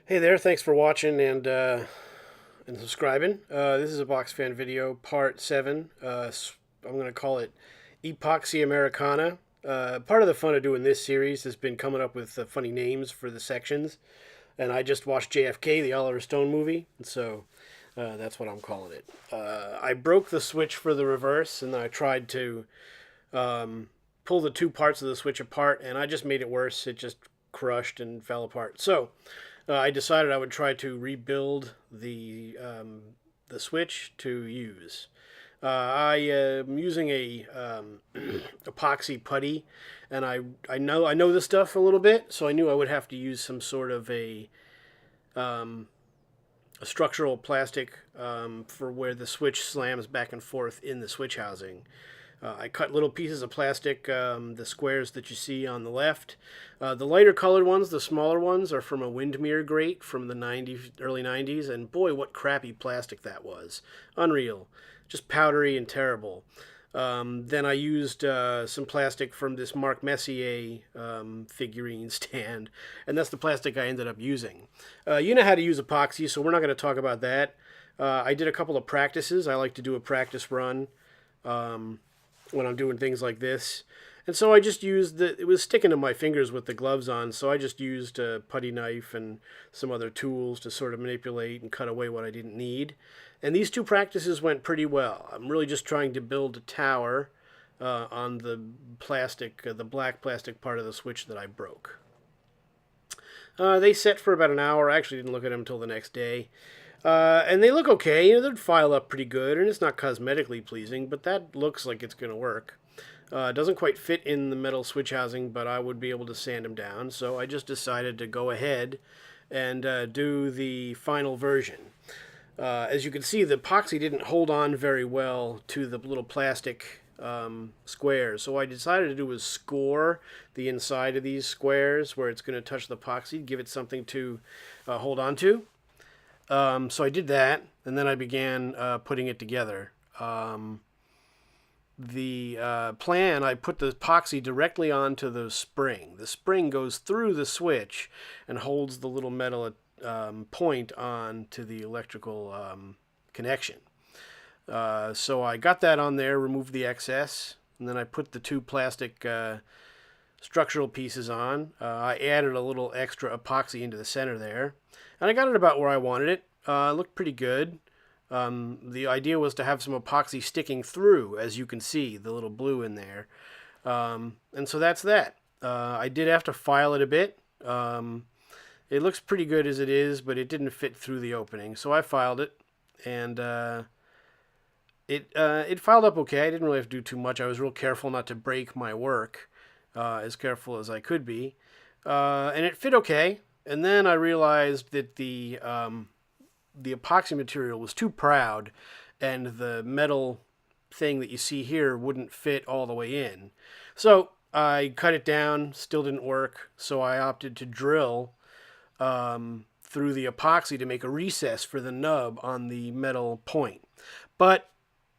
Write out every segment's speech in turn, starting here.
Hey there, thanks for watching and subscribing. This is a Box Fan video, part 7. I'm going to call it Epoxy Americana. Part of the fun of doing this series has been coming up with funny names for the sections. And I just watched JFK, the Oliver Stone movie, and so that's what I'm calling it. I broke the switch for the reverse, and I tried to pull the two parts of the switch apart, and I just made it worse. It just crushed and fell apart. So I decided I would try to rebuild the switch to use. I am using a epoxy putty, and I know this stuff a little bit, so I knew I would have to use some sort of a structural plastic for where the switch slams back and forth in the switch housing. I cut little pieces of plastic, the squares that you see on the left. The lighter colored ones, the smaller ones, are from a windmere grate from the early 90s, and boy, what crappy plastic that was. Unreal. Just powdery and terrible. Then I used some plastic from this Marc Messier figurine stand, and that's the plastic I ended up using. You know how to use epoxy, so we're not going to talk about that. I did a couple of practices. I like to do a practice run when I'm doing things like this. And so I just used it was sticking to my fingers with the gloves on, so I just used a putty knife and some other tools to sort of manipulate and cut away what I didn't need. And these two practices went pretty well. I'm really just trying to build a tower on the plastic, the black plastic part of the switch that I broke. They set for about an hour. I actually didn't look at them until the next day. And they look okay. You know, they'd file up pretty good, and it's not cosmetically pleasing, but that looks like it's going to work. It doesn't quite fit in the metal switch housing, but I would be able to sand them down, so I just decided to go ahead and do the final version. As you can see, the epoxy didn't hold on very well to the little plastic squares, so what I decided to do was score the inside of these squares where it's going to touch the epoxy, give it something to hold on to. So I did that, and then I began putting it together. The plan, I put the epoxy directly onto the spring. The spring goes through the switch and holds the little metal point on to the electrical connection. So I got that on there, removed the excess, and then I put the two plastic structural pieces on. I added a little extra epoxy into the center there, and I got it about where I wanted it. It looked pretty good. The idea was to have some epoxy sticking through, as you can see, the little blue in there. And so that's that. I did have to file it a bit. It looks pretty good as it is, but it didn't fit through the opening, so I filed it, and it filed up okay. I didn't really have to do too much. I was real careful not to break my work, as careful as I could be, and it fit okay. And then I realized that the epoxy material was too proud, and the metal thing that you see here wouldn't fit all the way in. So I cut it down, still didn't work, so I opted to drill through the epoxy to make a recess for the nub on the metal point. But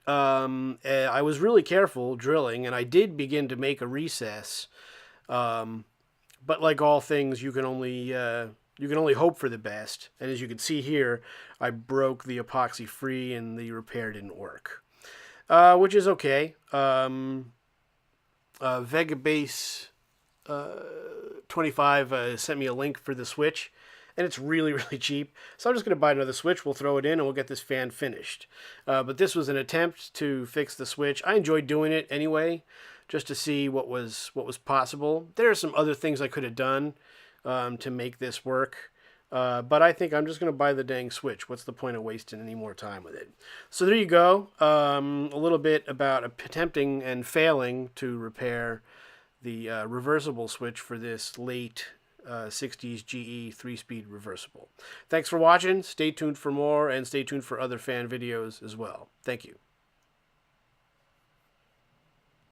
I was really careful drilling, and I did begin to make a recess. But like all things, you can only hope for the best. And as you can see here, I broke the epoxy free, and the repair didn't work, which is okay. Vegabase 25 sent me a link for the switch, and it's really, really cheap. So I'm just going to buy another switch. We'll throw it in, and we'll get this fan finished. But this was an attempt to fix the switch. I enjoyed doing it anyway, just to see what was possible. There are some other things I could have done to make this work. But I think I'm just going to buy the dang switch. What's the point of wasting any more time with it? So there you go. A little bit about attempting and failing to repair the reversible switch for this late 60s GE 3-speed reversible. Thanks for watching. Stay tuned for more, and stay tuned for other fan videos as well. Thank you.